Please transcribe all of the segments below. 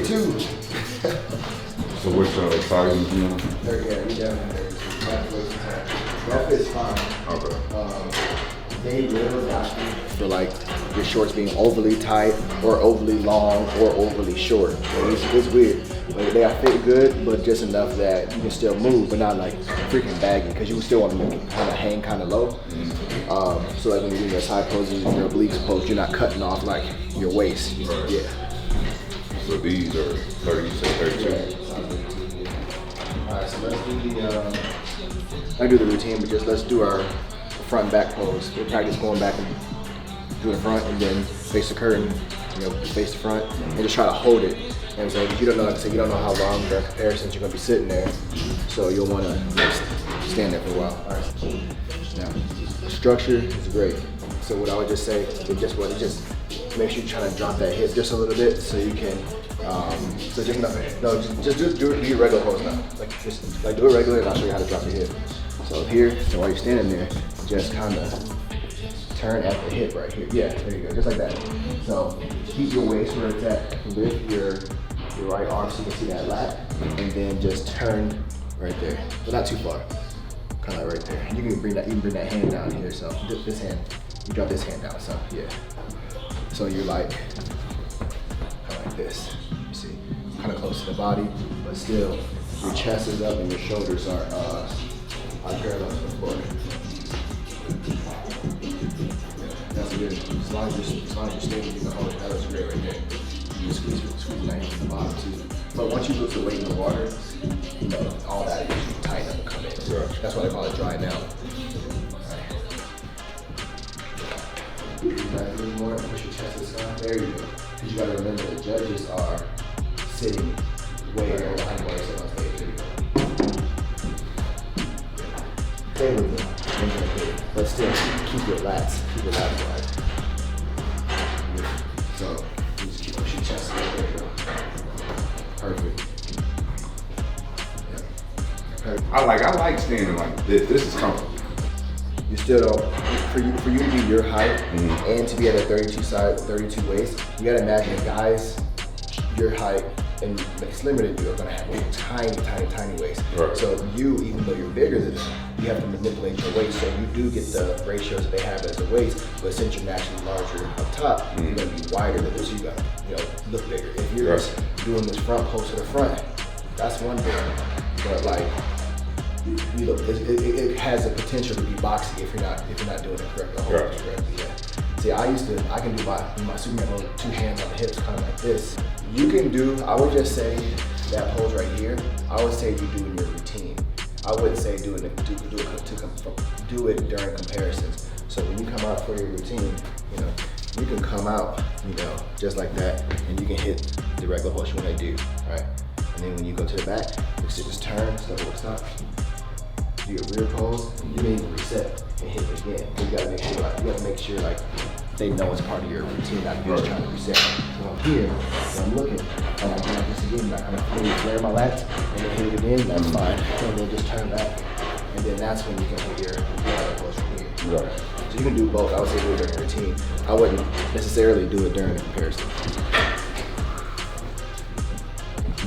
32. So which size is you on? 30, yeah, we definitely 30. That fits fine. Okay. They will actually feel like your shorts being overly tight or overly long or overly short. So it's weird. Like, they fit good, but just enough that you can still move, but not like freaking baggy, because you still want to kind of hang kind of low. So like when you're doing your side poses, your obliques pose, you're not cutting off like your waist. Right. Yeah. So these are 30, so 32. Yeah. All right, so let's do the, I do the routine, but just let's do our front and back pose. We'll practice going back and do the front and then face the curtain, face the front, and just try to hold it. And so you don't know, like I said, you don't know how long the comparisons you're gonna be sitting there, so you'll want to just stand there for a while. All right. Now, the structure is great. So what I would just say is just make sure you try to drop that hip just a little bit, so you can. So just do your regular pose now. Like do it regular, and I'll show you how to drop your hip. So here, so while you're standing there, just kind of turn at the hip right here. Yeah, there you go, just like that. So keep your waist where it's at. Lift your right arm so you can see that lat, and then just turn right there. But not too far. Kind of like right there. You can bring that hand down here. So this hand, you drop this hand down. So yeah. So you're like kind of like this. You see, kind of close to the body, but still your chest is up and your shoulders are parallel to the floor. That's good. As long as you're stable, you can hold it. That looks great right there. You squeeze that from the bottom too. But once you lose the weight in the water, all that is tighten up and come in. Right. That's why they call it drying out. Right. Back a little more, push your chest to the side. There you go. Because you gotta remember the judges are sitting way behind where they're on stage. There you go. Stay with them, but still keep your lats wide. So you just keep pushing your chest. There you go. Perfect. Yeah. Perfect. I like standing like this. This is comfortable. You still don't, for you to be your height and to be at a 32 waist, you gotta imagine guys your height and slimmer than you are gonna have a tiny waist. Right. So you, even though you're bigger than them, you have to manipulate your waist. So you do get the ratios that they have as a waist, but since you're naturally larger up top, you're gonna be wider than this. So you gotta, look bigger. If you're just doing this front pose to the front, that's one thing. But like, it has the potential to be boxy if you're not doing it correctly. Correctly, yeah. See, I can do my Superman hold 2 hands on the hips, kind of like this. You can do, I would just say that pose right here, I would say you do in your routine. I wouldn't say do it during comparisons. So when you come out for your routine, you can come out, just like that, and you can hit the regular pose you want to do, right? And then when you go to the back, you just turn, stop, do your rear pose, you may even reset and hit it again. You gotta make sure they know it's part of your routine, not you're just trying to reset. So I'm here, and I'm looking, and I do like this again, I kind of flare my lats, and then hit it again, that's fine. And then just turn back, and then that's when you can hit your other pose from here. Right. So you can do both. I would say do it during your routine. I wouldn't necessarily do it during the comparison.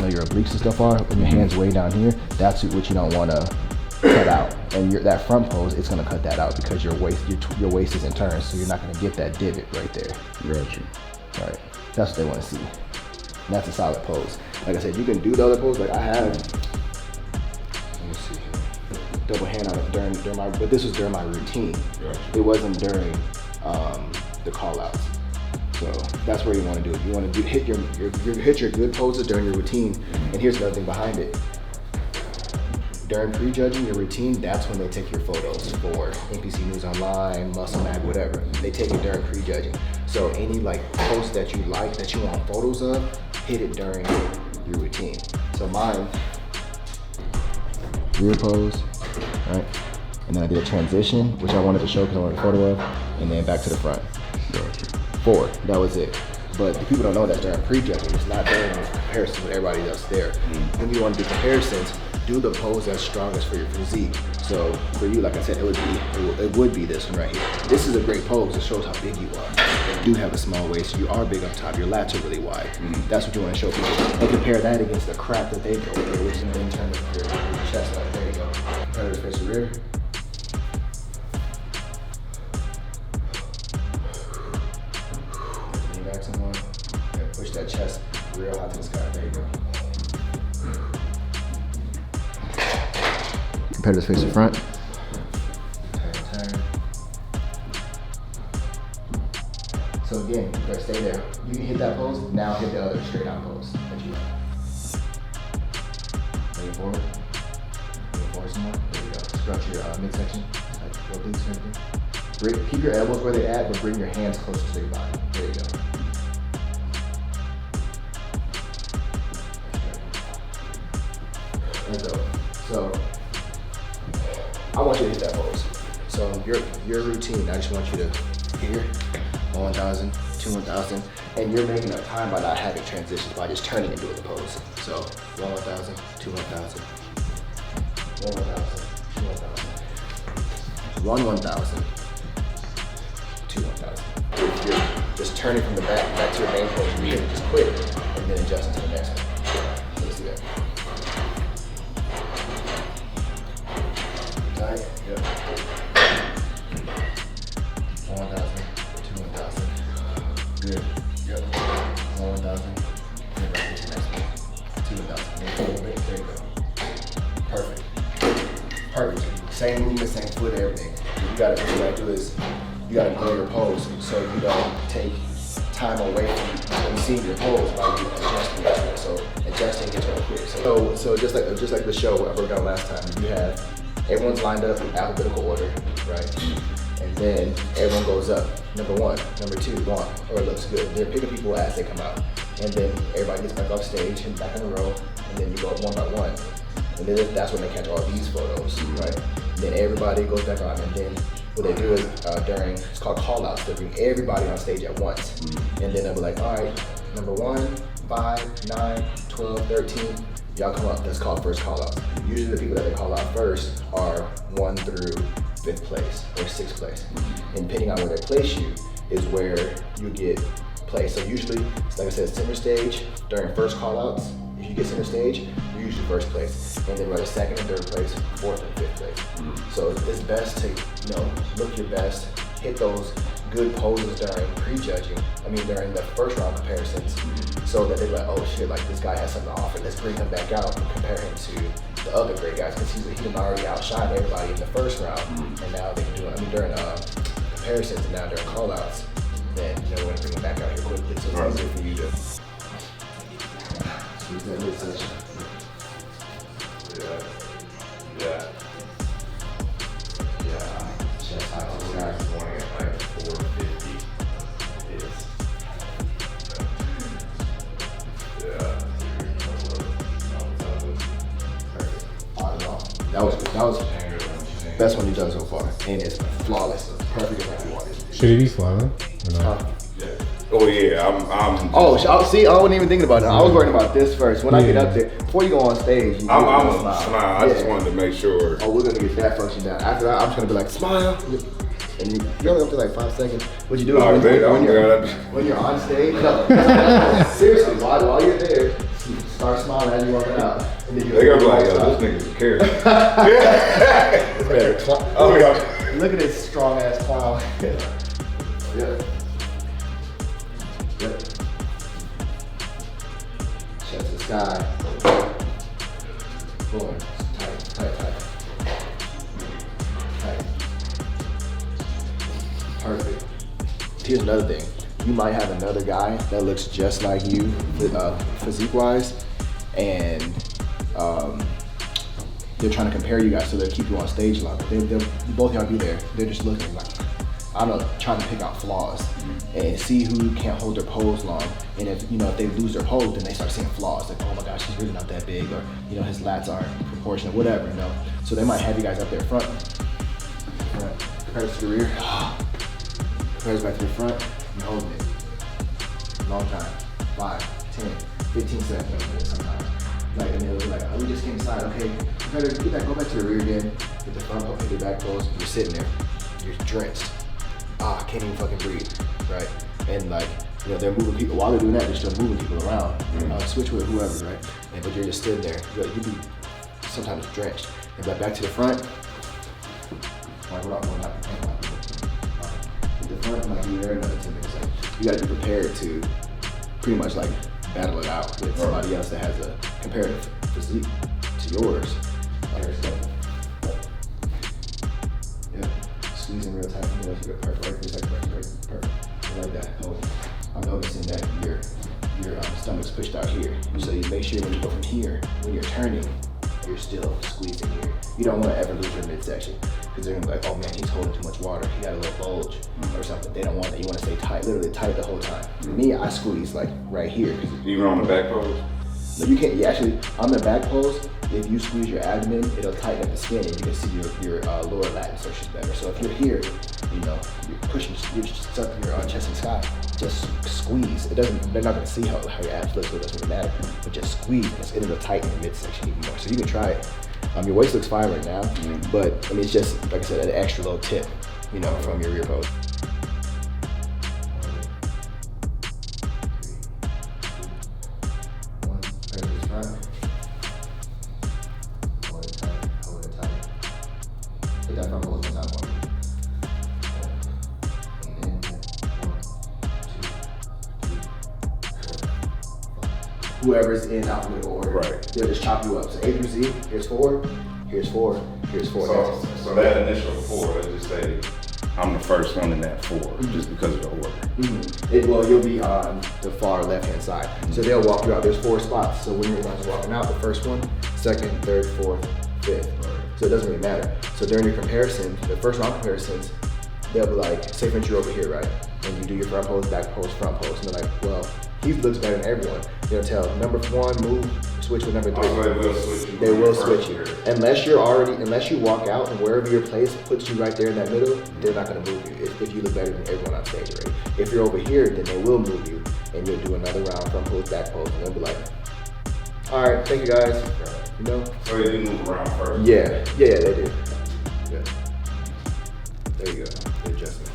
Your obliques and stuff are, when your hands way down here, that's what you don't want to cut out. And that front pose, it's going to cut that out because your waist isn't turned, so you're not going to get that divot right there. Gotcha. All right, that's what they want to see. And that's a solid pose. Like I said, you can do the other pose. Like I have, let me see here, double hand on it during my, but this was during my routine. Gotcha. It wasn't during the callouts. So that's where you want to do it. You want to hit your good poses during your routine. And here's another thing behind it. During prejudging your routine, that's when they take your photos for NPC News Online, Muscle Mag, whatever. They take it during prejudging. So any post that you like, that you want photos of, hit it during your routine. So mine, rear pose, right? And then I did a transition, which I wanted to show because I wanted a photo of, and then back to the front. Gotcha. Forward, that was it. But the people don't know that during prejudging, it's not during the comparison with everybody else there. When you want to do comparisons, do the pose that's strongest for your physique. So for you, like I said, it would be this one right here. This is a great pose. It shows how big you are. do have a small waist, you are big up top, your lats are really wide. That's what you want to show people. And compare that against the crap that they go through, which is in terms of your chest up. There you go. Competitors face the rear. Lean back some more. And push that chest real high to the sky. There you go. Competitors face the front. Turn. So again, you gotta stay there. You can hit that pose, now hit the other straight out pose that you like. Lean forward. Lean forward some more. There you go. Stretch your midsection. Like your glutes and everything. Keep your elbows where they're at, but bring your hands closer to your body. There you go. There you go. So I want you to hit that pose. So your routine, I just want you to here, 1,000, 2,000, and you're making up time by not having transitions, by just turning and doing the pose. So 1,000, 2,000, 1,000, 2,000, 1,000, 2,000. You're just turning from the back to your main pose. You can just quit and then adjust to the next one. Let's do that. Tight. Yep. 1,000, 2,000. Good. Yep. 1,000. Then right to the next one. 2,000. There you go. Perfect. Perfect. Same movement, same foot, everything. What you gotta do is you gotta know your pose so you don't take time away from seeing your pose by you adjusting it. So adjusting gets real quick. So just like the show I broke down last time, you have everyone's lined up in alphabetical order, right? And then everyone goes up. Number one, number two, one, or it looks good. They're picking people as they come out. And then everybody gets back off stage and back in a row, and then you go up one by one. And then that's when they catch all these photos, right? And then everybody goes back on, and then what they do is it's called callouts. They bring everybody on stage at once. And then they'll be like, all right, number 1, 5, 9, 12, 13, y'all come up. That's called first callouts. Usually the people that they call out first are 1 through 5th place or 6th place. And depending on where they place you is where you get placed. So usually, like I said, center stage during first callouts. If you get center stage, you're usually first place. And then right 2nd and 3rd place, 4th and 5th place. So it's best to, look your best, hit those good poses during during the first round comparisons, so that they're like, oh shit, like this guy has something to offer. Let's bring him back out and compare him to the other great guys, because he done already outshined everybody in the first round, and now they can do it. During comparisons and now during callouts, then we're gonna bring him back out here quickly, so it's easier for you to use that midsection. Yeah. Chest high to the sky. Guys wanting it like 450 is. On and off. That was the best one you've done so far, and it's flawless, perfect like you wanted. Should it be flat or not? Oh yeah, I'm. Oh, see, I wasn't even thinking about it. I was worrying about this first. When I get up there, before you go on stage, I'm gonna smile. I just wanted to make sure. Oh, we're gonna get that function down. After that, I'm just gonna be like, smile. And you're only up to like 5 seconds. What you do is when you're on stage, seriously, while you're there, start smiling as you're walking out. And then They're gonna be like, yo, this nigga's a carrot. Oh yeah. Look at this strong ass clown. Yeah. Yep. Chest to the sky. Boom. Tight. Perfect. Here's another thing. You might have another guy that looks just like you, physique-wise, and they're trying to compare you guys, so they'll keep you on stage longer. You both gotta be there. They're just looking like, I don't know, trying to pick out flaws and see who can't hold their pose long. And if they lose their pose, then they start seeing flaws. Like, oh my gosh, he's really not that big, or his lats aren't proportionate, whatever. So they might have you guys up there front. Compares to the rear. Compares back to the front. You're holding it. Long time. 5, 10, 15 seconds sometimes. And they'll be like, oh, we just came inside. Okay, go back to the rear again. Get the front pose, hit the back pose. You're sitting there. You're drenched. Can't even fucking breathe, right? and like, you know, they're moving people, while they're doing that, they're still moving people around, switch with whoever, right? But you're just sitting there, you'd be sometimes drenched. And back to the front, like we're not going out the front, might be there another 10 minutes. Like, you gotta be prepared to pretty much like battle it out with somebody else that has a comparative physique to yours. Yeah, squeezing real tight, you know, you got perfect, perfect. Like that. Oh, I'm noticing that your stomach's pushed out here. So you make sure when you go from here, when you're turning, you're still squeezing here. You don't want to ever lose your midsection because they're gonna be like, oh man, he's holding too much water. He got a little bulge or something. They don't want that. You want to stay tight, literally tight the whole time. For me, I squeeze like right here. Even on the back pose? No, you can't. You actually, on the back pose, if you squeeze your abdomen, it'll tighten up the skin and you can see your lower lat insertions better. So if you're here, you know, you're pushing, you're stuck in your chest and sky, just squeeze. It doesn't, they're not gonna see how your abs look, so it doesn't really matter. But just squeeze, because it'll tighten your midsection even more. So you can try it. Your waist looks fine right now, but I mean, it's just, like I said, an extra little tip, you know, from your rear pose. Whoever's in alphabetical order, right? They'll just chop you up. So A through Z, here's 4, here's 4, here's 4. So that initial 4, let's just say I'm the first one in that 4, just because of the order. Well, you'll be on the far left-hand side. So they'll walk you out. There's 4 spots. So when you're walking out, the first one, second, third, fourth, fifth. So it doesn't really matter. So during your comparison, the first round comparisons, they'll be like, say for instance you're over here, right? And you do your front pose, back pose, front pose. And they're like, well, he looks better than everyone. They'll tell number 1, move, switch with number 3. They will switch you. Unless you walk out and wherever your place puts you right there in that middle, they're not gonna move you if you look better than everyone on stage already. If you're over here, then they will move you and you'll do another round, front pose, back pose, and they'll be like, all right, thank you guys. You know? So they do move around first? Yeah, they do. Yeah. There you go, the adjustment.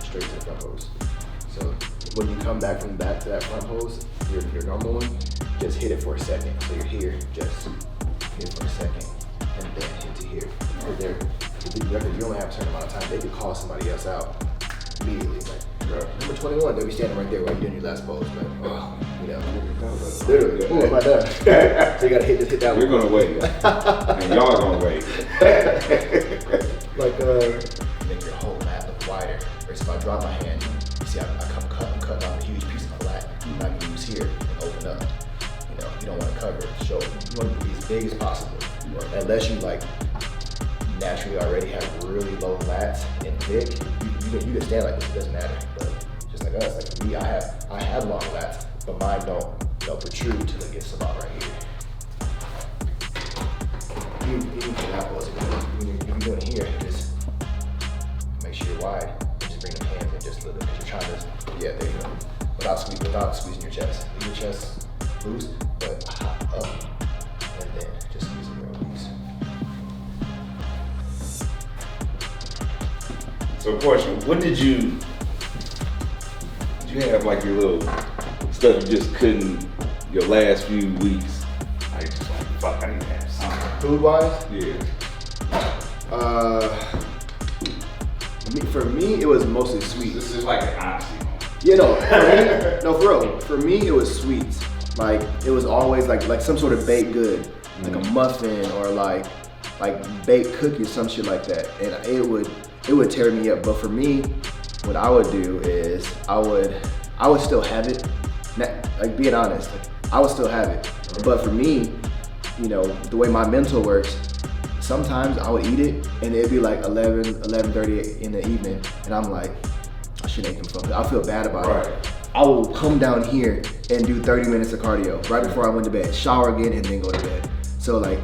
Straight to the front pose. So when you come back from back to that front pose, your normal one, just hit it for a second. So you're here, just hit it for a second, and then hit to here. You only have a certain amount of time. They could call somebody else out immediately. Like, number 21, they'll be standing right there while you're doing your last pose. Like, oh, you know, literally, am I done? So you gotta just hit that one. We're gonna wait, and y'all gonna wait. Like, make your whole mat look wider. Whereas if I drop my hand, you see I'm cutting off a huge piece of my lat. I can use here and open up. You know, you don't want to cover it. So you want to be as big as possible. Unless you like naturally already have really low lats and thick, you can stand like this. It doesn't matter. But just like us, like for me, I have long lats, but mine don't protrude till it gets about right here. Even for that pose, when you're doing it here, just make sure you're wide. Just bring the hands in just a little bit because you're trying to, there you go. Without squeezing your chest. Leave your chest loose, but hop up, and then just squeeze it real loose. So question, what did you have like your little stuff you just couldn't, your last few weeks, I just like, fuck, I need to have something. Food-wise? Yeah. For me, it was mostly sweets. This is like an honesty moment. Yeah, for real. For me, it was sweets. Like, it was always like some sort of baked good, like a muffin or like baked cookie or some shit like that. And it would tear me up. But for me, what I would do is I would still have it. Like, being honest, like, I would still have it. But for me, you know, the way my mental works, sometimes I would eat it and it'd be like 11:30 in the evening, and I'm like, I shouldn't eat them fucking. I feel bad about it. I will come down here and do 30 minutes of cardio right before I went to bed, shower again, and then go to bed. So like,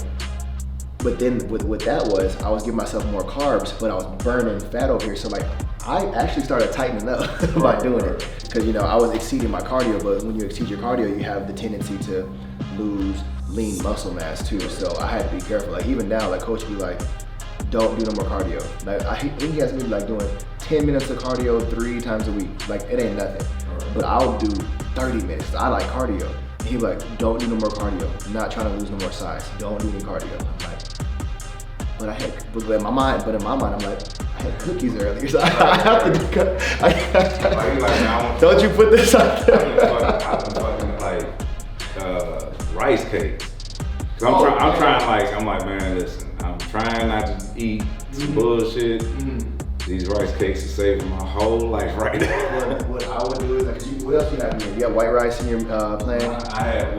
but then what that was, I was giving myself more carbs, but I was burning fat over here. So like, I actually started tightening up by doing it, because you know I was exceeding my cardio. But when you exceed your cardio, you have the tendency to lose lean muscle mass too. So I had to be careful. Like even now, like coach would be like, don't do no more cardio. Like he has me like doing 10 minutes of cardio 3 times a week. Like, it ain't nothing. But I'll do 30 minutes. I like cardio. And he's like, don't do no more cardio. I'm not trying to lose no more size. Don't do any cardio. I'm like, but in my mind, I'm like, I had cookies earlier, so I have to do. Don't you put this out there? I've been fucking like rice cakes. I'm like, man, listen, I'm trying not to eat some bullshit. These rice cakes are saving my whole life right now. What I would do is, like, what else you have in here? You have white rice in your plan? I have,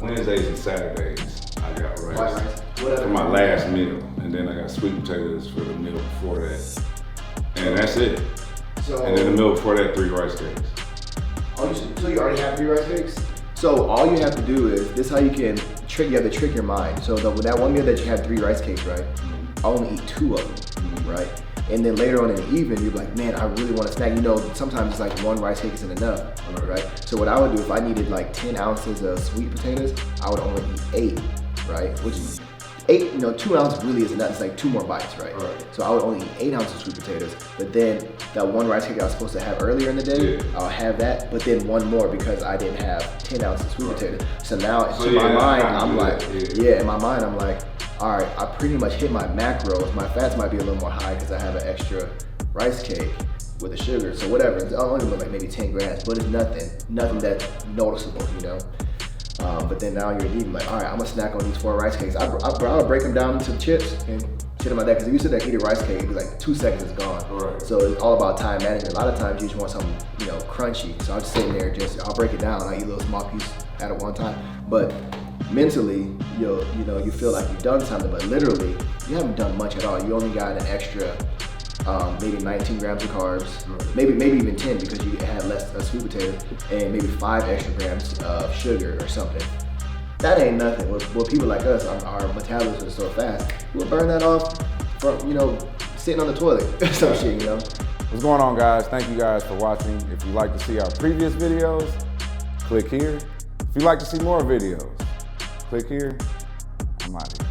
Wednesdays and Saturdays, I got rice. White rice. For my last meal, and then I got sweet potatoes for the meal before that, and that's it. So, and then the meal before that, 3 rice cakes. So you already have 3 rice cakes? So all you have to do is, this is how you can trick. You have to trick your mind. So with that one meal that you had 3 rice cakes, right? I only eat 2 of them, right? And then later on in the evening, you're like, man, I really want a snack. You know, sometimes it's like 1 rice cake isn't enough, right? So what I would do if I needed like 10 ounces of sweet potatoes, I would only eat 8, right? Which is 8, 2 ounces really is enough. It's like 2 more bites, right? So I would only eat 8 ounces of sweet potatoes, but then that 1 rice cake I was supposed to have earlier in the day, I'll have that, but then 1 more because I didn't have 10 ounces of sweet potatoes. So now, in my mind, I'm like, in my mind, I'm like, all right, I pretty much hit my macros. My fats might be a little more high because I have an extra rice cake with the sugar. So whatever, it's only like maybe 10 grams, but it's nothing that's noticeable, But then now you're eating like, all right, I'm gonna snack on these 4 rice cakes. I would break them down into chips and shit like that. Because if you sit there and eat a rice cake, it's like 2 seconds it's gone. So it's all about time management. A lot of times you just want something, crunchy. So I'm just sitting there, I'll break it down. I eat a little small piece at one time. But mentally, you feel like you've done something, but literally you haven't done much at all. You only got an extra maybe 19 grams of carbs, maybe even 10 because you had less sweet potatoes, and maybe 5 extra grams of sugar or something. That ain't nothing. What people like us, our metabolism is so fast, we'll burn that off from, sitting on the toilet or some shit, What's going on, guys? Thank you guys for watching. If you'd like to see our previous videos, click here. If you'd like to see more videos, click here. I'm out of here.